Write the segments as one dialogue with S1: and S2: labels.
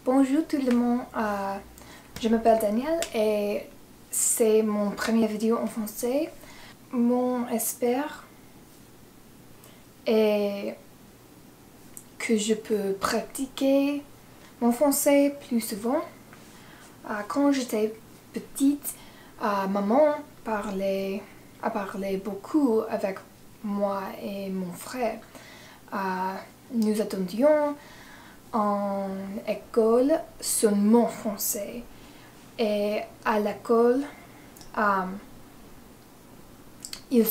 S1: Bonjour tout le monde, je m'appelle Daniel et c'est mon première vidéo en français. Mon espère est que je peux pratiquer mon français plus souvent. Quand j'étais petite, maman a parlé beaucoup avec moi et mon frère. Nous attendions en école seulement français et à l'école ils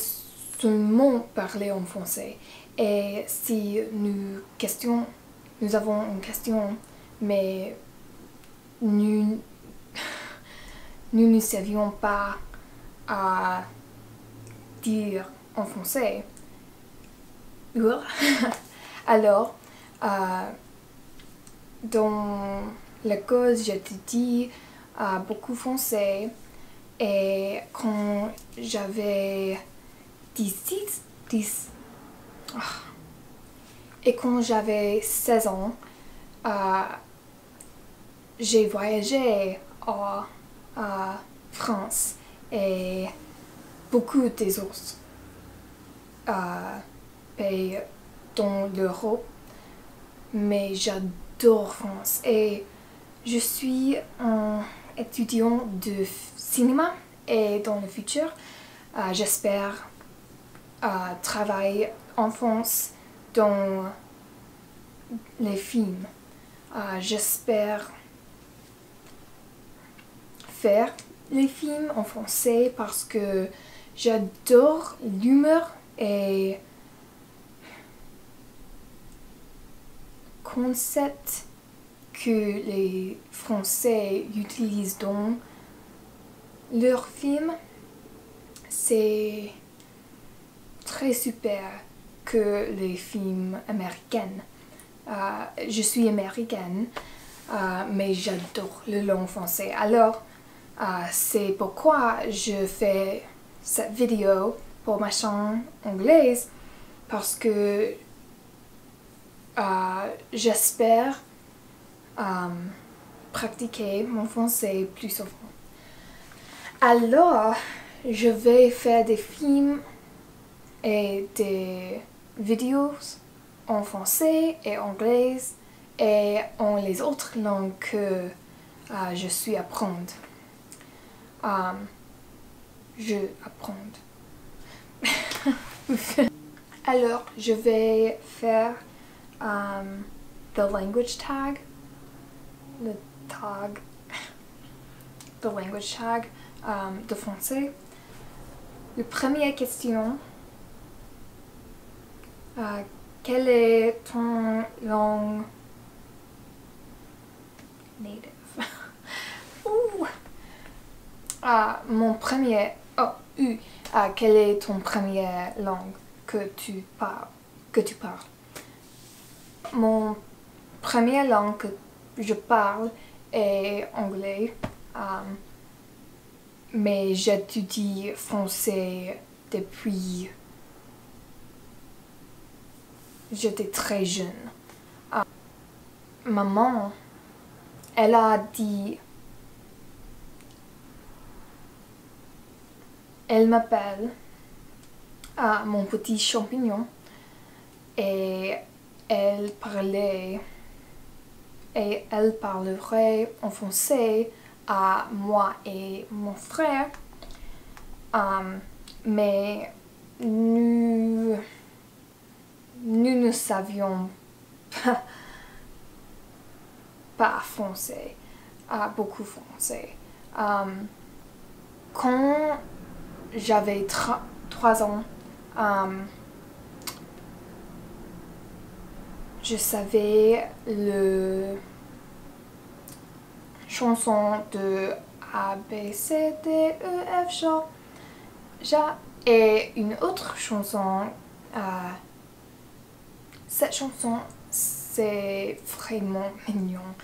S1: seulement parlaient en français et si nous avons une question mais nous ne savions pas à dire en français alors dans l'école, j'étudie beaucoup français et quand j'avais 16 ans, j'ai voyagé en France et beaucoup des autres pays dans l'Europe, mais j'adore France et je suis un étudiant de cinéma et dans le futur j'espère travailler en France dans les films. J'espère faire les films en français parce que j'adore l'humour et concept que les Français utilisent dans leurs films. C'est très super que les films américains. Je suis américaine, mais j'adore le langue français. Alors, c'est pourquoi je fais cette vidéo pour ma chaîne anglaise parce que j'espère pratiquer mon français plus souvent. Alors, je vais faire des films et des vidéos en français et anglais et en les autres langues que je suis apprendre. Alors, je vais faire the language tag, de français. La première question, quelle est ton langue native? Quelle est ton première langue que tu parles? Mon première langue que je parle est anglais, mais j'étudie français depuis j'étais très jeune. Maman, elle a dit, elle m'appelle mon petit champignon et elle parlerait en français à moi et mon frère, mais nous ne savions pas français, beaucoup français. Quand j'avais 3 ans, je savais le chanson de A, B, C, D, E, F, G et une autre chanson. Cette chanson, c'est vraiment mignon.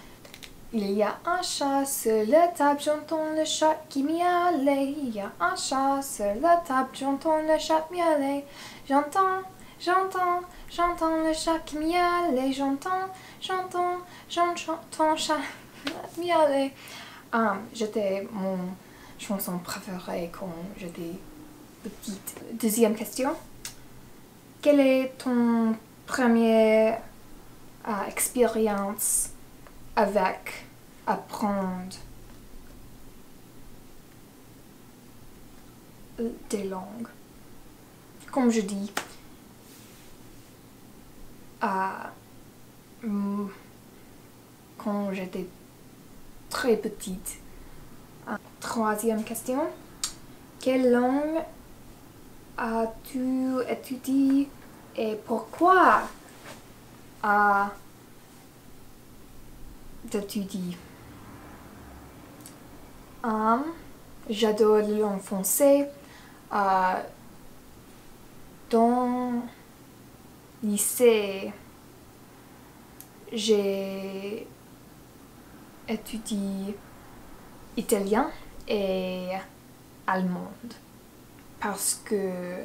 S1: Il y a un chat sur la table, j'entends le chat qui miaule. Il y a un chat sur la table, j'entends le chat miauler. J'entends j'entends le chat qui miaule et j'entends ton chat miauler. C'était mon chanson préférée quand j'étais petite. Deuxième question. Quelle est ton première expérience avec apprendre des langues? Comme je dis, quand j'étais très petite. Troisième question. Quelle langue as-tu étudié et pourquoi d'étudier? J'adore la langue française. Dans le lycée, j'ai étudié italien et allemand parce que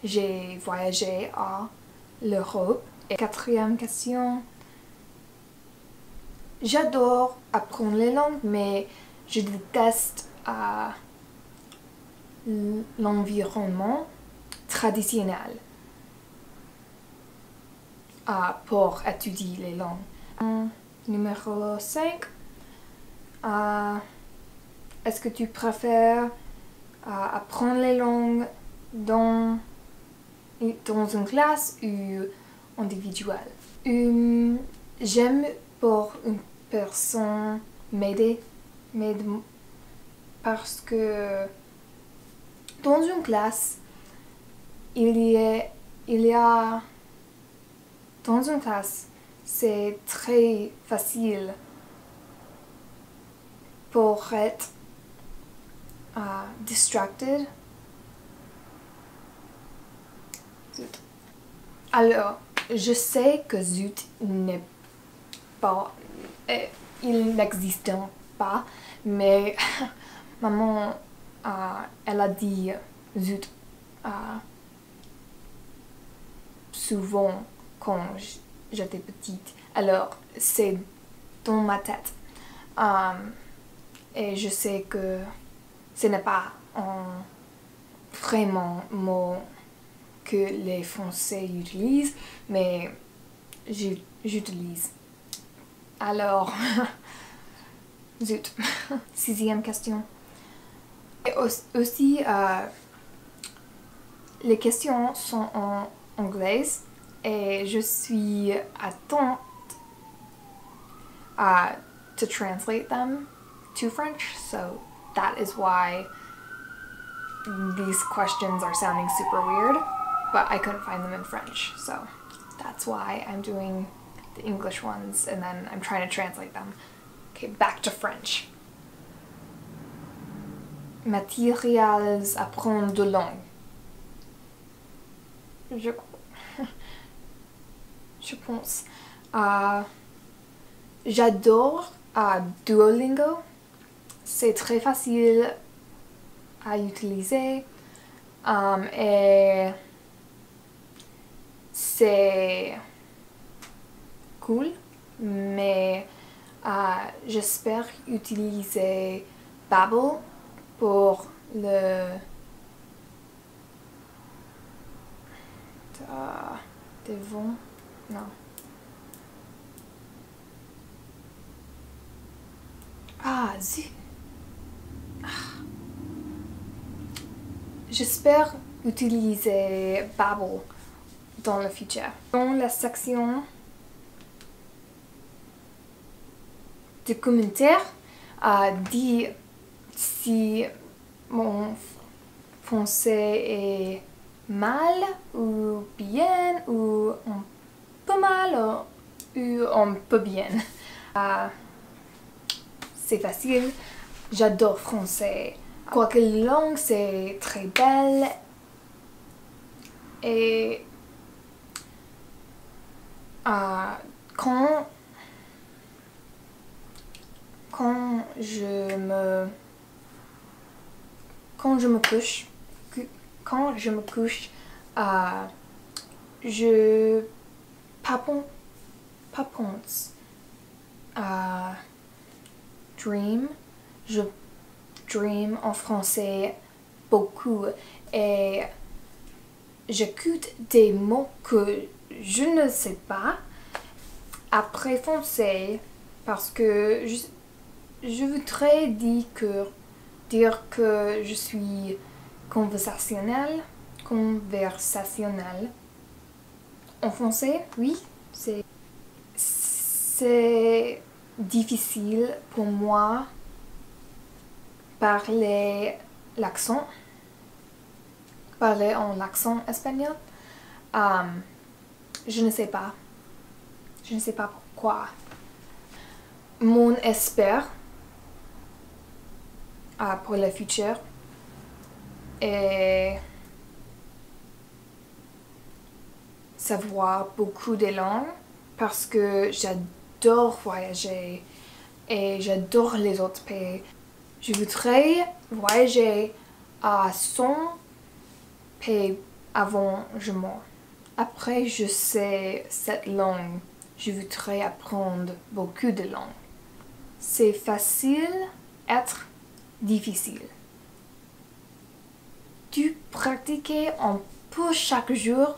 S1: j'ai voyagé à l'Europe. Et quatrième question. J'adore apprendre les langues, mais je déteste l'environnement traditionnel pour étudier les langues. Numéro 5. Est-ce que tu préfères apprendre les langues dans une classe ou individuelle? J'aime pour une personne m'aider parce que dans une classe, dans une classe, c'est très facile pour être distracted. Zut. Alors, je sais que zut n'est pas, il n'existe pas, mais maman, elle a dit zut souvent quand j'étais petite. Alors, c'est dans ma tête. Et je sais que ce n'est pas vraiment mot que les Français utilisent, mais j'utilise. Alors, zut. Sixième question. Et aussi, les questions sont en anglais et je suis attente to translate them to French, so that is why these questions are sounding super weird, but I couldn't find them in French, so that's why I'm doing the English ones and then I'm trying to translate them. Okay, back to French. Matériels apprendre de langue. Je pense. J'adore Duolingo. C'est très facile à utiliser et c'est cool, mais j'espère utiliser Babbel pour le devant, non. Zut. J'espère utiliser Babbel dans le futur. Dans la section de commentaires, dis si mon français est mal ou bien ou un peu mal ou un peu bien. C'est facile, j'adore français. Quoique la langue c'est très belle et quand je me couche, Je paponce dream. Je dream en français beaucoup et j'écoute des mots que je ne sais pas après français parce que je voudrais dire que je suis conversationnelle. En français, oui, c'est difficile pour moi parler en l'accent espagnol. Je ne sais pas. Je ne sais pas pourquoi. Mon espère pour le futur est savoir beaucoup de langues parce que j'adore voyager et j'adore les autres pays. Je voudrais voyager à 100 pays avant je meurs. Après je sais cette langue, je voudrais apprendre beaucoup de langues. C'est facile être difficile. Tu pratiquer un peu chaque jour,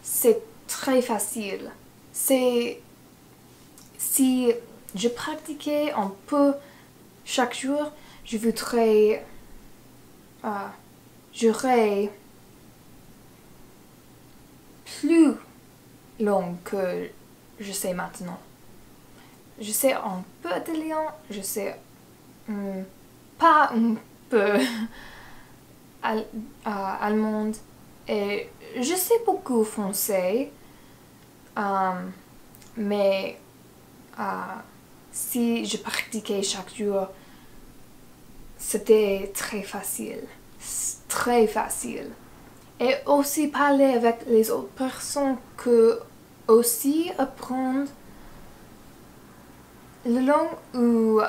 S1: c'est très facile. Si je pratiquais un peu chaque jour, je voudrais j'aurais plus long que je sais maintenant. Je sais un peu italien, je sais pas un peu allemand et je sais beaucoup français, mais si je pratiquais chaque jour, c'était très facile. Très facile. Et aussi parler avec les autres personnes que aussi apprendre la langue ou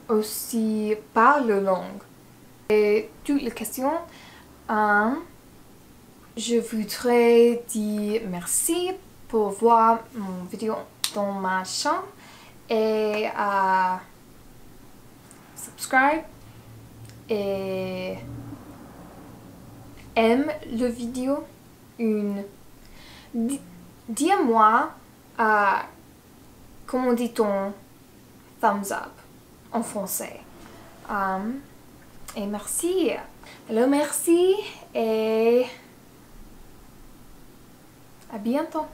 S1: aussi parler la langue. Et toutes les questions, je voudrais dire merci pour voir mon vidéo dans ma chaîne et subscribe et aime la vidéo. Dis-moi comment dit-on thumbs up en français. Et merci. Alors merci et à bientôt.